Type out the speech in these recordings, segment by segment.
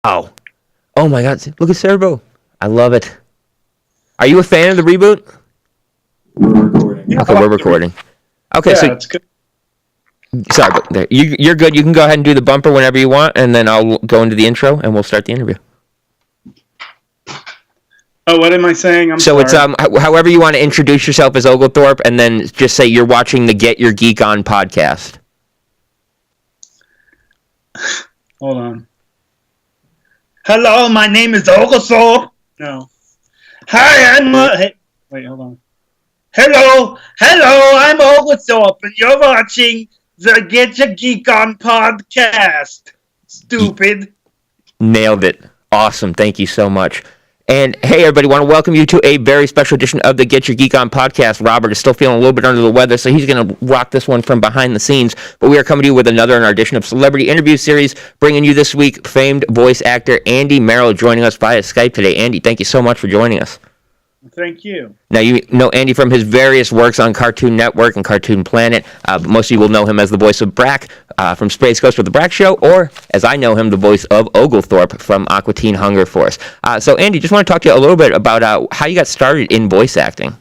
Oh. Oh my God. Look at Cerebro. I love it. Are you a fan of the reboot? We're recording. Okay, we're recording. Okay, Yeah, so it's good. sorry, but there, you're good. You can go ahead and do the bumper whenever you want, and then I'll go into the intro and we'll start the interview. Oh, what am I saying? I'm So sorry. it's however you want to introduce yourself as Oglethorpe, and then just say you're watching the Get Your Geek On podcast. Hold on. Hello, my name is Ogelthorpe. No. Hi, hey, wait, hold on. Hello, I'm Ogelthorpe, and you're watching the Get Your Geek On podcast. Stupid. Nailed it. Awesome. Thank you so much. And hey, everybody, want to welcome you to a very special edition of the Get Your Geek On podcast. Robert is still feeling a little bit under the weather, so he's going to rock this one from behind the scenes. But we are coming to you with another in our edition of Celebrity Interview Series, bringing you this week famed voice actor Andy Merill joining us via Skype today. Andy, thank you so much for joining us. Thank you. Now, you know Andy from his various works on Cartoon Network and Cartoon Planet. Most of you will know him as the voice of Brak from Space Ghost with the Brak Show, or, as I know him, the voice of Oglethorpe from Aqua Teen Hunger Force. So, Andy, just want to talk to you a little bit about how you got started in voice acting.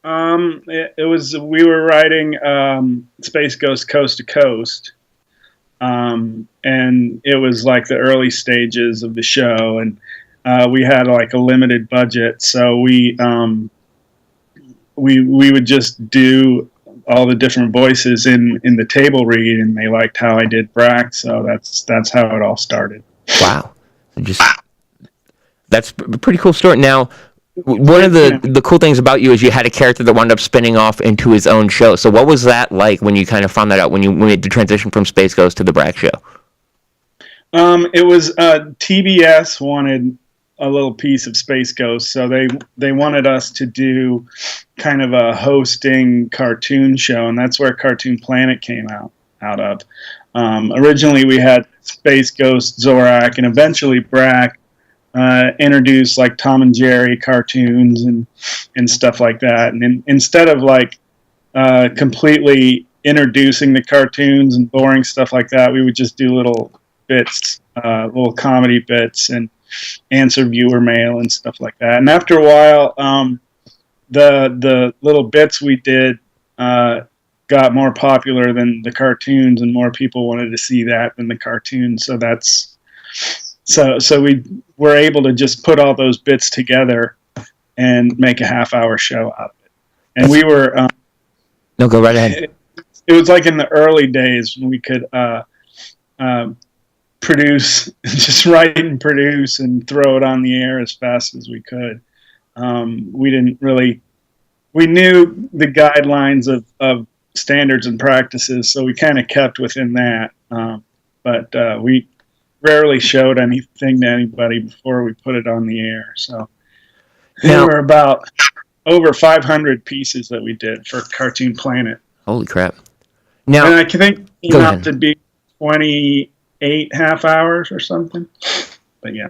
We were writing Space Ghost Coast to Coast, and it was like the early stages of the show, and we had like a limited budget, so we would just do all the different voices in the table read, and they liked how I did Brak, so that's how it all started. Wow, that's a pretty cool story. Now, one of the cool things about you is you had a character that wound up spinning off into his own show. So what was that like when you kind of found that out, when you made the transition from Space Ghost to the Brak Show? It was TBS wanted a little piece of Space Ghost, so they wanted us to do kind of a hosting cartoon show, and that's where Cartoon Planet came out of. Originally we had Space Ghost, Zorak, and eventually Brak introduced like Tom and Jerry cartoons and stuff like that, and instead of like completely introducing the cartoons and boring stuff like that, we would just do little bits, little comedy bits, and answer viewer mail and stuff like that. And after a while, the little bits we did got more popular than the cartoons, and more people wanted to see that than the cartoons. So we were able to just put all those bits together and make a half-hour show out of it. And we were no, go right ahead. It was like in the early days when we could produce, just write and produce and throw it on the air as fast as we could. We knew the guidelines of standards and practices, so we kind of kept within that. But we rarely showed anything to anybody before we put it on the air. So there were about over 500 pieces that we did for Cartoon Planet. Holy crap. Now, and I think it came out to be 28 half hours or something. But yeah.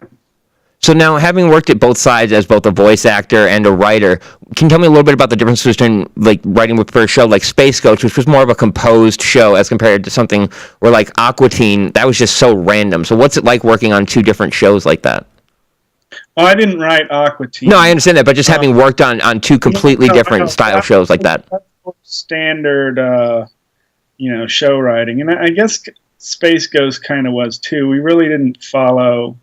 So now, having worked at both sides as both a voice actor and a writer, can you tell me a little bit about the difference between like writing for a show like Space Ghost, which was more of a composed show, as compared to something where like Aqua Teen, that was just so random. So what's it like working on two different shows like that? Oh, I didn't write Aqua Teen. No, I understand that, but just having worked on two completely different style shows like that. That's standard, show writing. And I guess Space Ghost kind of was too. We really didn't follow.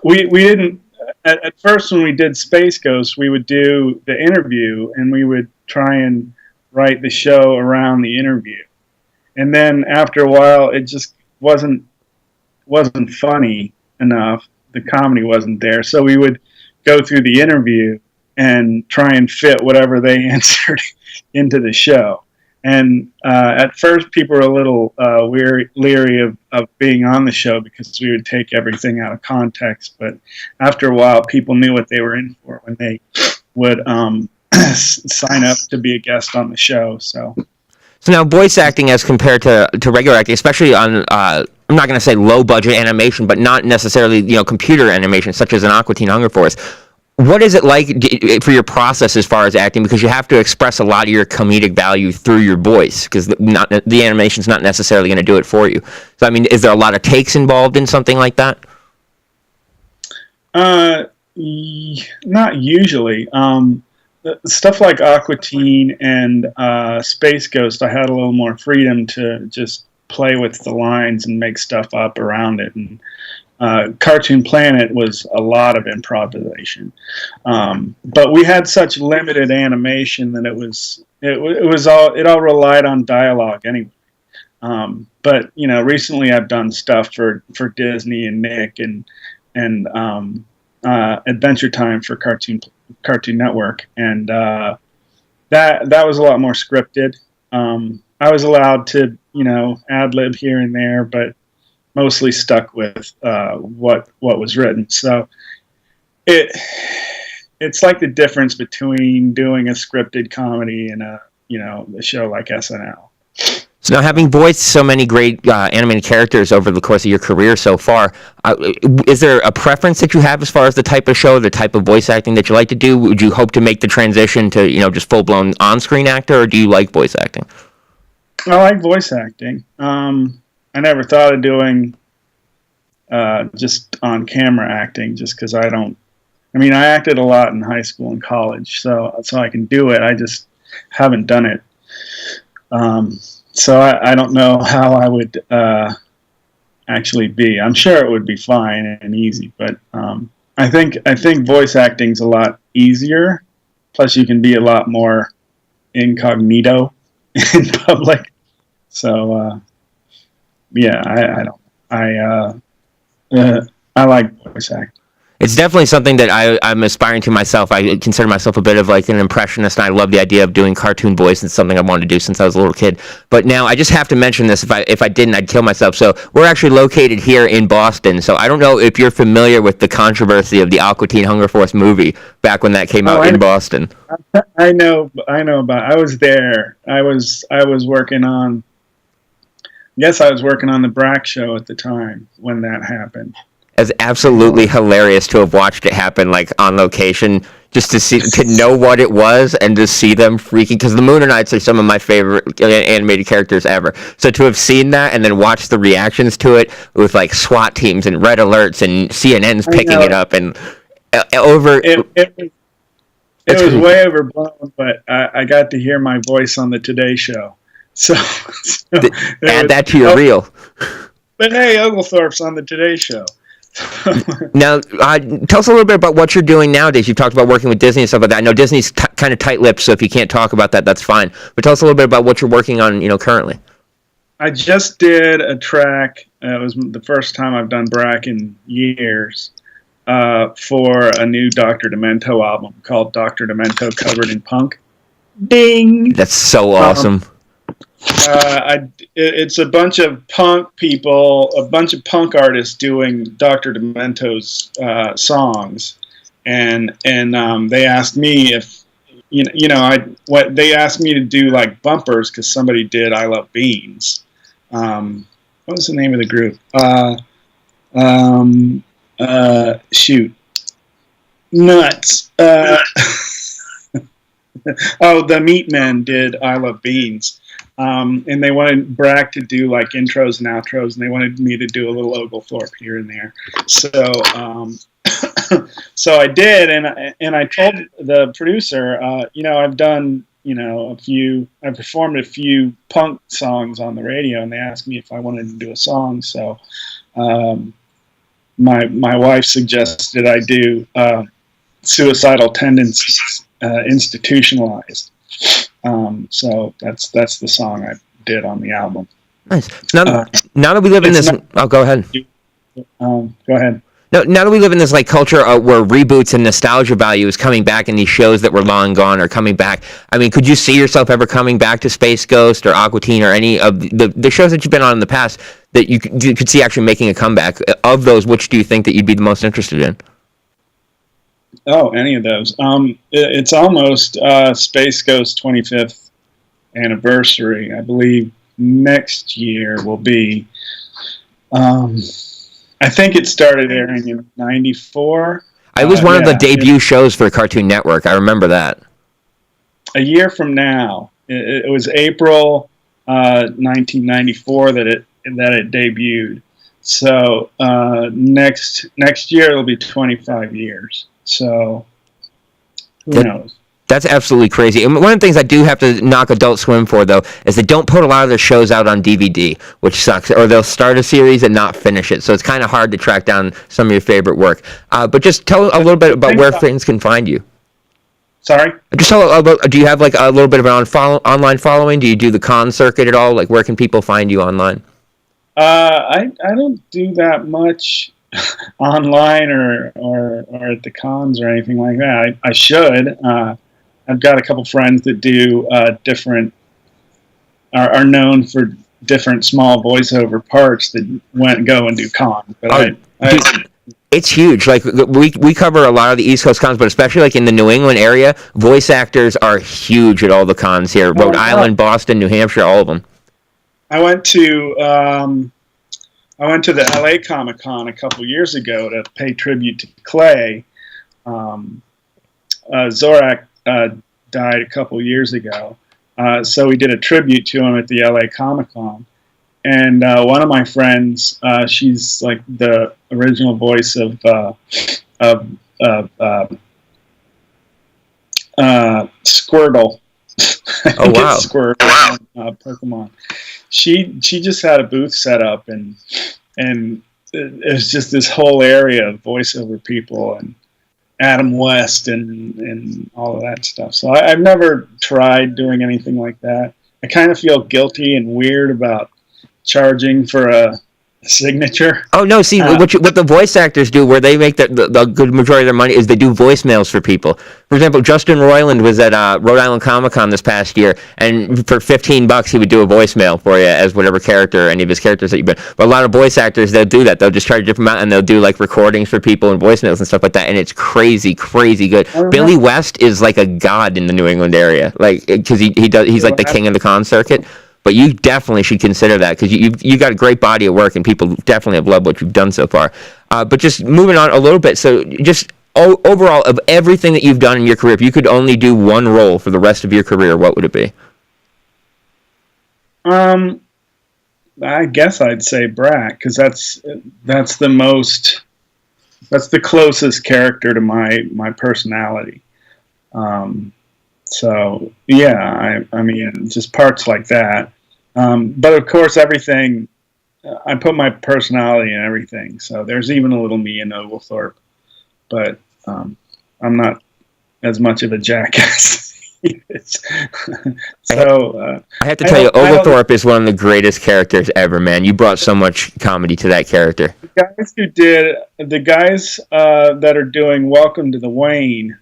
We didn't at first when we did Space Ghost, we would do the interview and we would try and write the show around the interview. And then after a while, it just wasn't funny enough. The comedy wasn't there, so we would go through the interview and try and fit whatever they answered into the show. And at first, people were a little leery of being on the show because we would take everything out of context. But after a while, people knew what they were in for when they would sign up to be a guest on the show. So now, voice acting as compared to regular acting, especially on I'm not going to say low budget animation, but not necessarily computer animation such as an Aqua Teen Hunger Force. What is it like for your process as far as acting? Because you have to express a lot of your comedic value through your voice, because the animation's not necessarily going to do it for you. So, I mean, is there a lot of takes involved in something like that? Not usually. Stuff like Aqua Teen and Space Ghost, I had a little more freedom to just play with the lines and make stuff up around it. And Cartoon Planet was a lot of improvisation, but we had such limited animation that it all relied on dialogue anyway. But recently I've done stuff for Disney and Nick and Adventure Time for Cartoon Network, and that was a lot more scripted. I was allowed to ad lib here and there, but mostly stuck with what was written. So it's like the difference between doing a scripted comedy and a show like SNL. So now, having voiced so many great animated characters over the course of your career so far, is there a preference that you have as far as the type of show, the type of voice acting that you like to do? Would you hope to make the transition to just full-blown on-screen actor, or do you like voice acting? I like voice acting. I never thought of doing just on-camera acting, just because I acted a lot in high school and college, so I can do it. I just haven't done it. So I don't know how I would actually be. I'm sure it would be fine and easy, but I think voice acting's a lot easier. Plus, you can be a lot more incognito in public. So yeah, I like voice acting. It's definitely something that I'm aspiring to myself. I consider myself a bit of like an impressionist, and I love the idea of doing cartoon voice. It's something I wanted to do since I was a little kid. But now I just have to mention this. If I didn't, I'd kill myself. So we're actually located here in Boston. So I don't know if you're familiar with the controversy of the Aqua Teen Hunger Force movie back when that came out in Boston. I know about it. I was there. I was working on. I was working on the Brak show at the time when that happened. It's absolutely hilarious to have watched it happen, like on location, just to know what it was and to see them freaking. Because the Mooninites are some of my favorite animated characters ever. So to have seen that and then watch the reactions to it with like SWAT teams and red alerts and CNN's picking it up and over. It was way overblown, but I got to hear my voice on the Today Show. So add that to your reel. But hey, Oglethorpe's on the Today Show. Now, tell us a little bit about what you're doing nowadays. You've talked about working with Disney and stuff like that. I know Disney's kind of tight-lipped, so if you can't talk about that, that's fine. But tell us a little bit about what you're working on, currently. I just did a track. It was the first time I've done Brak in years for a new Dr. Demento album called Dr. Demento Covered in Punk. Ding! That's so awesome. It's a bunch of punk people, a bunch of punk artists doing Dr. Demento's songs, and they asked me if they asked me to do like bumpers because somebody did I Love Beans. What was the name of the group? Shoot, nuts. The Meatmen did I Love Beans. And they wanted Brak to do like intros and outros, and they wanted me to do a little Oglethorpe here and there. So, so I did, and I told the producer, I've done, I performed a few punk songs on the radio, and they asked me if I wanted to do a song. So, my wife suggested I do Suicidal Tendencies, Institutionalized. So that's the song I did on the album. Nice. Now that we live in this, go ahead. Go ahead. Now that we live in this like culture where reboots and nostalgia value is coming back, and these shows that were long gone are coming back. I mean, could you see yourself ever coming back to Space Ghost or Aqua Teen or any of the shows that you've been on in the past that you could see actually making a comeback? Of those, which do you think that you'd be the most interested in? Oh, any of those. It's almost Space Ghost 25th anniversary. I believe next year will be. I think it started airing in '94. It was one of the Yeah, debut shows for Cartoon Network. I remember that. a year from now. It was April 1994 that it debuted. So next year it'll be 25 years. So who knows? That's absolutely crazy. And one of the things I do have to knock Adult Swim for, though, is they don't put a lot of their shows out on DVD, which sucks. Or they'll start a series and not finish it. So it's kind of hard to track down some of your favorite work. But just tell a little bit about where things can find you. Sorry? Just tell about, do you have like a little bit of an online following? Do you do the con circuit at all? Like, where can people find you online? I don't do that much online or at the cons or anything like that. I should. I've got a couple friends that do are known for different small voiceover parts that go and do cons. But it's huge. Like we cover a lot of the East Coast cons, but especially like in the New England area, voice actors are huge at all the cons here. Rhode Island, Boston, New Hampshire, all of them. I went to the LA Comic Con a couple years ago to pay tribute to Clay. Zorak died a couple years ago, so we did a tribute to him at the LA Comic Con. And one of my friends, she's like the original voice of Squirtle. Oh wow! Squirtle, Pokemon. She just had a booth set up, and it was just this whole area of voiceover people and Adam West and all of that stuff. So I've never tried doing anything like that. I kind of feel guilty and weird about charging for a signature. Oh no! See what the voice actors do, where they make the good majority of their money, is they do voicemails for people. For example, Justin Roiland was at Rhode Island Comic Con this past year, and for $15 he would do a voicemail for you as whatever character, any of his characters that you've been. But a lot of voice actors, they'll do that. They'll just charge a different amount, and they'll do like recordings for people and voicemails and stuff like that. And it's crazy good. Billy West is like a god in the New England area, like because he's like the king of the con circuit. But you definitely should consider that because you got a great body of work and people definitely have loved what you've done so far. But just moving on a little bit, so just overall of everything that you've done in your career, if you could only do one role for the rest of your career, what would it be? I guess I'd say Brak because that's the closest character to my personality. So yeah, I mean, just parts like that. But of course, everything I put my personality in everything. So there's even a little me in Oglethorpe, but I'm not as much of a jackass. So I have to tell you, Oglethorpe is one of the greatest characters ever, man. You brought so much comedy to that character. The guys that are doing Welcome to the Wayne.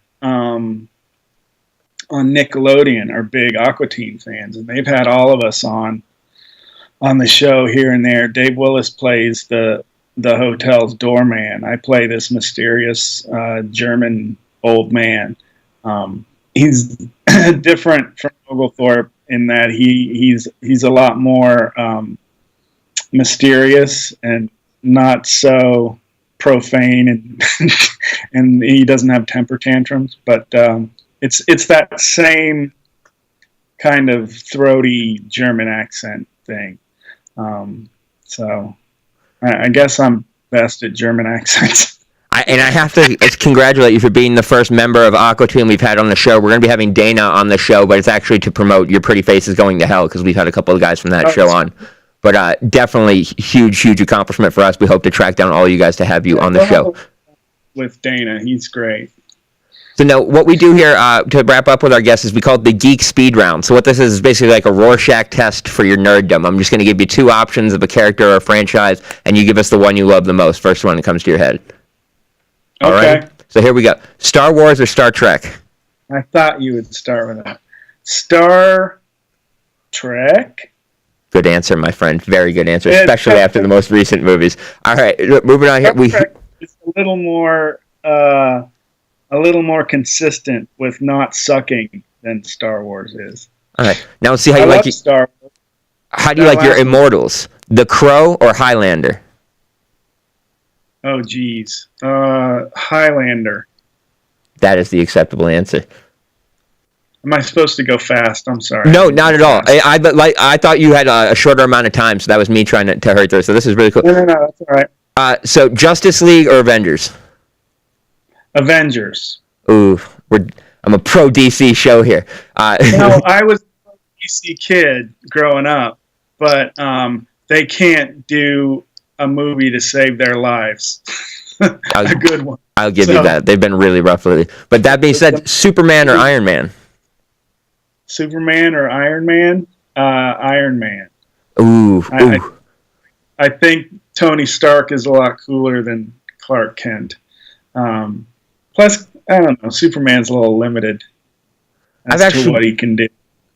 On Nickelodeon are big Aqua Teen fans, and they've had all of us on the show here and there. Dave Willis plays the hotel's doorman. I play this mysterious German old man. He's different from Oglethorpe in that he's a lot more mysterious and not so profane, and he doesn't have temper tantrums, but it's that same kind of throaty German accent thing. So I guess I'm best at German accents. I have to congratulate you for being the first member of Aqua Teen we've had on the show. We're going to be having Dana on the show, but it's actually to promote Your Pretty Face is Going to Hell because we've had a couple of guys from that show on. But definitely huge accomplishment for us. We hope to track down all you guys to have you on the show. With Dana, he's great. So now what we do here to wrap up with our guests is we call it the Geek Speed Round. So what this is basically like a Rorschach test for your nerddom. I'm just going to give you two options of a character or a franchise, and you give us the one you love the most. First one that comes to your head. All right. So here we go. Star Wars or Star Trek? I thought you would start with that. Star Trek? Good answer, my friend. Very good answer, especially after the most recent movies. All right, moving on here. It's a little more consistent with not sucking than Star Wars is. All right. Now let's see how you like Star Wars. How do you like your Immortals? The Crow or Highlander? Oh, geez. Highlander. That is the acceptable answer. Am I supposed to go fast? I'm sorry. No, not at all. I thought you had a shorter amount of time, so that was me trying to hurt there. So this is really cool. No, that's all right. So Justice League or Avengers? Avengers. Ooh, I'm a pro DC show here. No, I was a DC kid growing up, but they can't do a movie to save their lives. A good one. I'll give you that. They've been really rough lately. But that being said, Superman or Iron Man? Superman or Iron Man? Iron Man. Ooh. I think Tony Stark is a lot cooler than Clark Kent. Plus, I don't know, Superman's a little limited as to what he can do.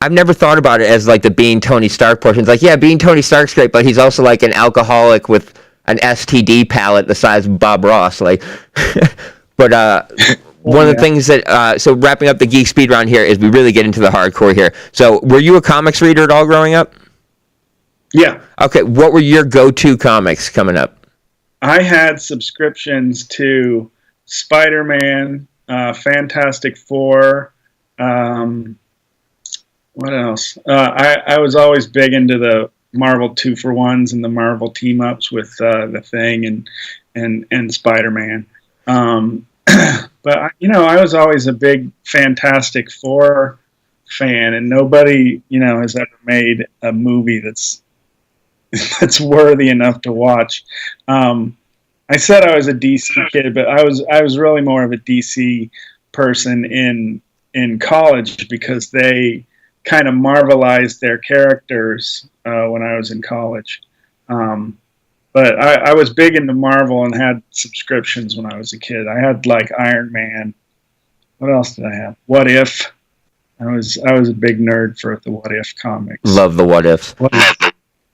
I've never thought about it as like the being Tony Stark portion. It's like, yeah, being Tony Stark's great, but he's also like an alcoholic with an STD palate the size of Bob Ross. Like, but one of the things that so wrapping up the geek speed round here is we really get into the hardcore here. So, were you a comics reader at all growing up? Yeah. Okay, what were your go-to comics coming up? I had subscriptions to Spider-Man, Fantastic Four. What else? I was always big into the Marvel 2-for-1s and the Marvel team-ups with the Thing and Spider-Man. But I was always a big Fantastic Four fan, and nobody has ever made a movie that's worthy enough to watch. I said I was a DC kid, but I was really more of a DC person in college because they kind of marvelized their characters when I was in college. But I was big into Marvel and had subscriptions when I was a kid. I had like Iron Man. What else did I have? What If? I was a big nerd for the What If comics. Love the What Ifs.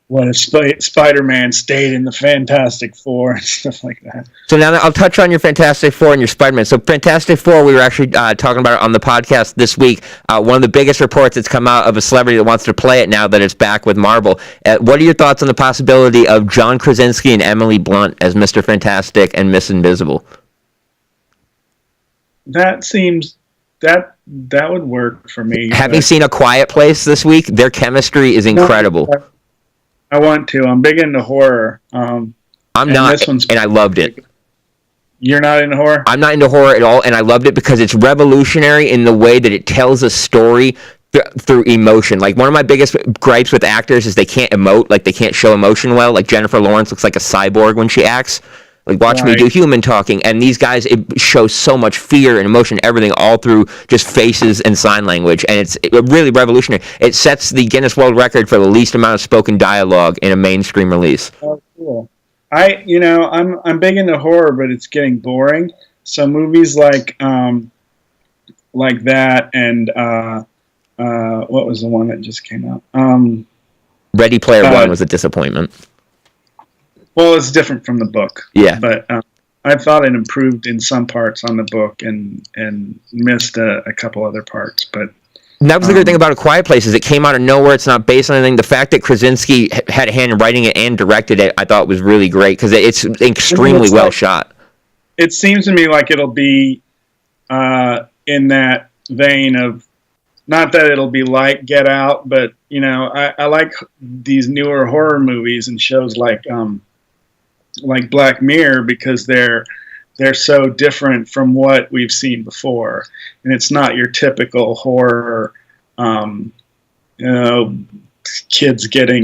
What if Spider-Man stayed in the Fantastic Four and stuff like that. So now I'll touch on your Fantastic Four and your Spider-Man. So Fantastic Four, we were actually talking about it on the podcast this week. One of the biggest reports that's come out of a celebrity that wants to play it now that it's back with Marvel. What are your thoughts on the possibility of John Krasinski and Emily Blunt as Mr. Fantastic and Miss Invisible? That seems that would work for me. Having seen A Quiet Place this week, their chemistry is incredible. I want to. I'm big into horror. I'm not, and I loved it. You're not into horror? I'm not into horror at all, and I loved it because it's revolutionary in the way that it tells a story through emotion. Like, one of my biggest gripes with actors is they can't emote, like they can't show emotion well. Like Jennifer Lawrence looks like a cyborg when she acts. Like, watch me do human talking. And these guys, it shows so much fear and emotion, everything, all through just faces and sign language. And it's really revolutionary. It sets the Guinness World Record for the least amount of spoken dialogue in a mainstream release. Oh, cool. I'm big into horror, but it's getting boring. So movies like that and what was the one that just came out? Ready Player One was a disappointment. Well, it's different from the book. Yeah. But I thought it improved in some parts on the book and missed a couple other parts. But that was the good thing about A Quiet Place is it came out of nowhere. It's not based on anything. The fact that Krasinski had a hand in writing it and directed it, I thought was really great because it's extremely well shot. It seems to me like it'll be in that vein of, not that it'll be like Get Out, but I like these newer horror movies and shows like Black Mirror because they're so different from what we've seen before, and it's not your typical horror, kids getting.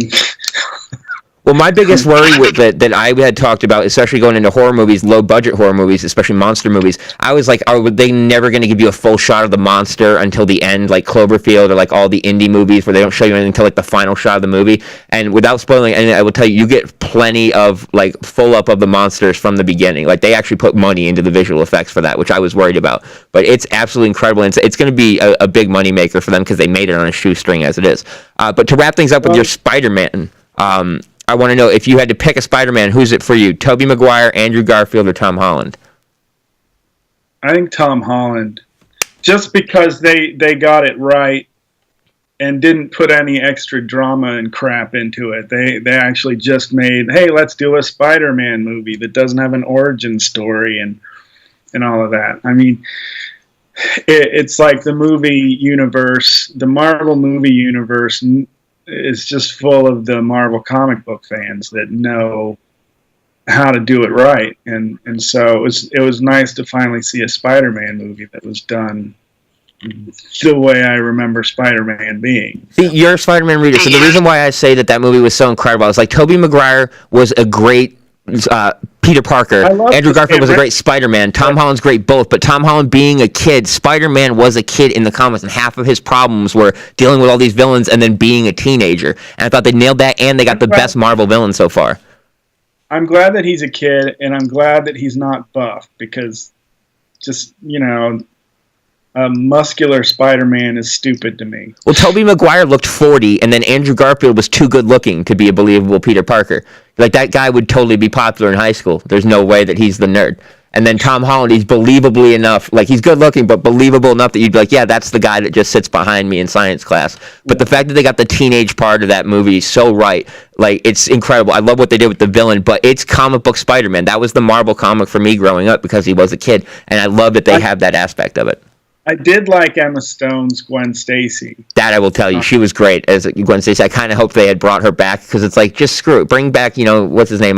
Well, my biggest worry with that I had talked about, especially going into horror movies, low-budget horror movies, especially monster movies, I was like, are they never going to give you a full shot of the monster until the end, like Cloverfield or like all the indie movies where they don't show you anything until like the final shot of the movie? And without spoiling anything, I will tell you get plenty of like full-up of the monsters from the beginning. Like they actually put money into the visual effects for that, which I was worried about. But it's absolutely incredible. And it's going to be a big money maker for them because they made it on a shoestring as it is. But to wrap things up with your Spider-Man, I want to know, if you had to pick a Spider-Man, who's it for you? Tobey Maguire, Andrew Garfield, or Tom Holland? I think Tom Holland. Just because they got it right and didn't put any extra drama and crap into it. They actually just made, hey, let's do a Spider-Man movie that doesn't have an origin story and all of that. I mean, it's like the movie universe, the Marvel movie universe is just full of the Marvel comic book fans that know how to do it right. And so it was nice to finally see a Spider-Man movie that was done the way I remember Spider-Man being. See, you're a Spider-Man reader, so the reason why I say that movie was so incredible is like Tobey Maguire was a great Peter Parker. Andrew Garfield was a great Spider-Man. Tom Holland's great both, but Tom Holland being a kid, Spider-Man was a kid in the comics, and half of his problems were dealing with all these villains and then being a teenager. And I thought they nailed that, and they got the best Marvel villain so far. I'm glad that he's a kid, and I'm glad that he's not buff, because just, a muscular Spider-Man is stupid to me. Well, Tobey Maguire looked 40, and then Andrew Garfield was too good looking to be a believable Peter Parker. Like, that guy would totally be popular in high school. There's no way that he's the nerd. And then Tom Holland, he's believably enough, like, he's good looking, but believable enough that you'd be like, yeah, that's the guy that just sits behind me in science class. But the fact that they got the teenage part of that movie so right, like, it's incredible. I love what they did with the villain, but it's comic book Spider-Man. That was the Marvel comic for me growing up because he was a kid, and I love that they have that aspect of it. I did like Emma Stone's Gwen Stacy. That I will tell you, she was great as Gwen Stacy. I kind of hope they had brought her back because it's like, just screw it, bring back, what's his name,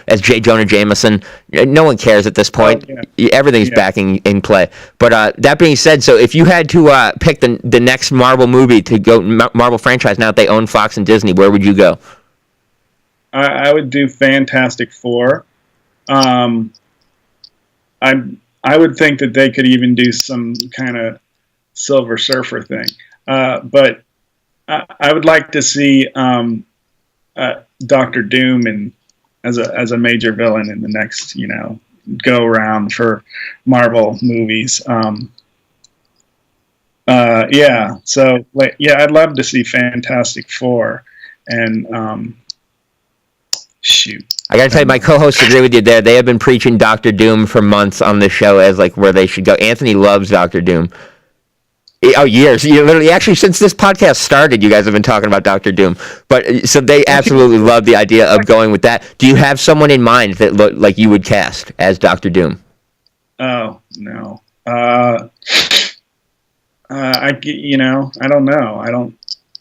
as J. Jonah Jameson. No one cares at this point. Oh, yeah. Everything's back in play. But that being said, so if you had to pick the next Marvel movie to go, Marvel franchise, now that they own Fox and Disney, where would you go? I would do Fantastic Four. I would think that they could even do some kind of Silver Surfer thing. But I would like to see Doctor Doom as a major villain in the next, go around for Marvel movies. So I'd love to see Fantastic Four, and shoot. I gotta tell you, my co-hosts agree with you there. They have been preaching Doctor Doom for months on this show as like where they should go. Anthony loves Doctor Doom. Oh, years. Literally, actually, since this podcast started, you guys have been talking about Doctor Doom. But so they absolutely love the idea of going with that. Do you have someone in mind that look like you would cast as Doctor Doom? Oh no. I don't know.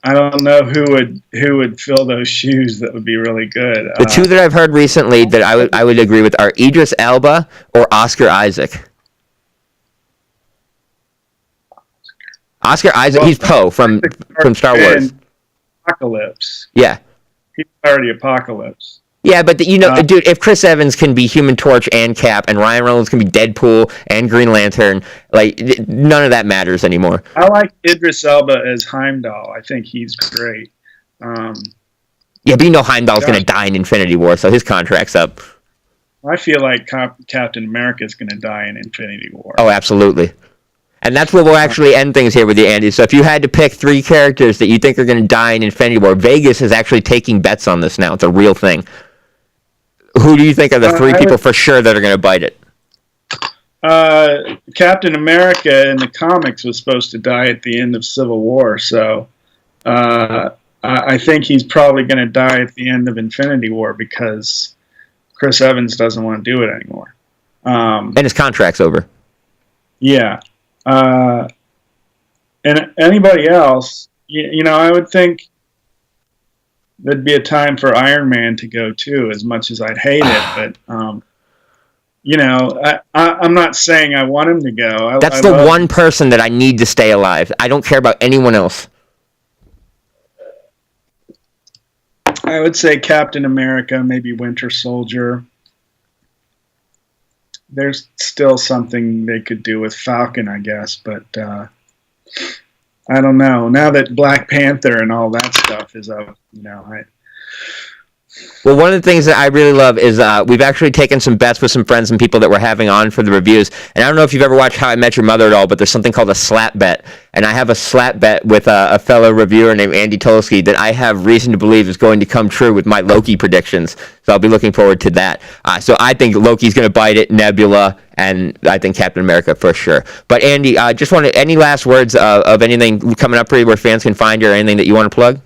I don't know who would fill those shoes that would be really good. The two that I've heard recently that I would agree with are Idris Elba or Oscar Isaac. Oscar Isaac, he's Poe from Star Wars. Apocalypse. Yeah. He's already Apocalypse. Yeah, but dude, if Chris Evans can be Human Torch and Cap, and Ryan Reynolds can be Deadpool and Green Lantern, like, none of that matters anymore. I like Idris Elba as Heimdall. I think he's great. Yeah, but Heimdall's going to die in Infinity War, so his contract's up. I feel like Captain America is going to die in Infinity War. Oh, absolutely. And that's where we'll actually end things here with you, Andy. So if you had to pick 3 characters that you think are going to die in Infinity War, Vegas is actually taking bets on this now. It's a real thing. Who do you think are the 3 people for sure that are going to bite it? Captain America in the comics was supposed to die at the end of Civil War, so I think he's probably going to die at the end of Infinity War because Chris Evans doesn't want to do it anymore. And his contract's over. Yeah. And anybody else, I would think there'd be a time for Iron Man to go too, as much as I'd hate it. But, I'm not saying I want him to go. That's the one person that I need to stay alive. I don't care about anyone else. I would say Captain America, maybe Winter Soldier. There's still something they could do with Falcon, I guess, but I don't know. Now that Black Panther and all that stuff is up, Well, one of the things that I really love is we've actually taken some bets with some friends and people that we're having on for the reviews. And I don't know if you've ever watched How I Met Your Mother at all, but there's something called a slap bet. And I have a slap bet with a fellow reviewer named Andy Tolsky that I have reason to believe is going to come true with my Loki predictions. So I'll be looking forward to that. So I think Loki's going to bite it, Nebula, and I think Captain America for sure. But Andy, just wanted any last words of anything coming up for you where fans can find you or anything that you want to plug?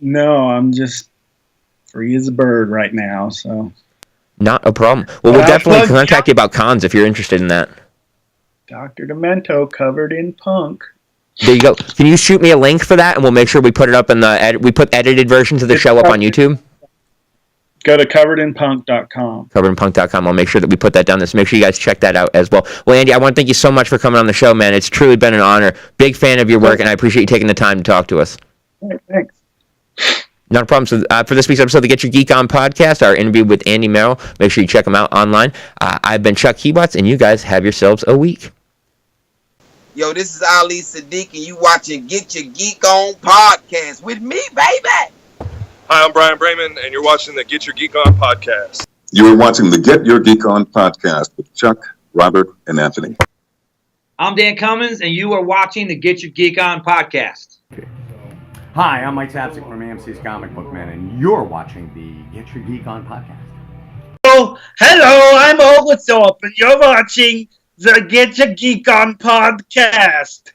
No, I'm just free as a bird right now, so. Not a problem. Well, we'll definitely contact you about cons if you're interested in that. Dr. Demento covered in punk. There you go. Can you shoot me a link for that, and we'll make sure we put it up in the we put edited versions of the show up on YouTube. Go to coveredinpunk.com. Coveredinpunk.com. I'll make sure that we put that down there. So make sure you guys check that out as well. Well, Andy, I want to thank you so much for coming on the show, man. It's truly been an honor. Big fan of your work, and I appreciate you taking the time to talk to us. All right, thanks. Not a problem. So for this week's episode of the Get Your Geek On podcast, our interview with Andy Merill, make sure you check him out online. I've been Chuck Keybots, and you guys have yourselves a week. Yo, this is Ali Sadiq, and you watching Get Your Geek On podcast with me, baby. Hi, I'm Brian Brayman, and you're watching the Get Your Geek On podcast. You are watching the Get Your Geek On podcast with Chuck, Robert, and Anthony. I'm Dan Cummins, and you are watching the Get Your Geek On podcast. Hi, I'm Mike Sapsik from AMC's Comic Book Man, and you're watching the Get Your Geek On podcast. Oh, hello, I'm Oglethorpe, and you're watching the Get Your Geek On podcast.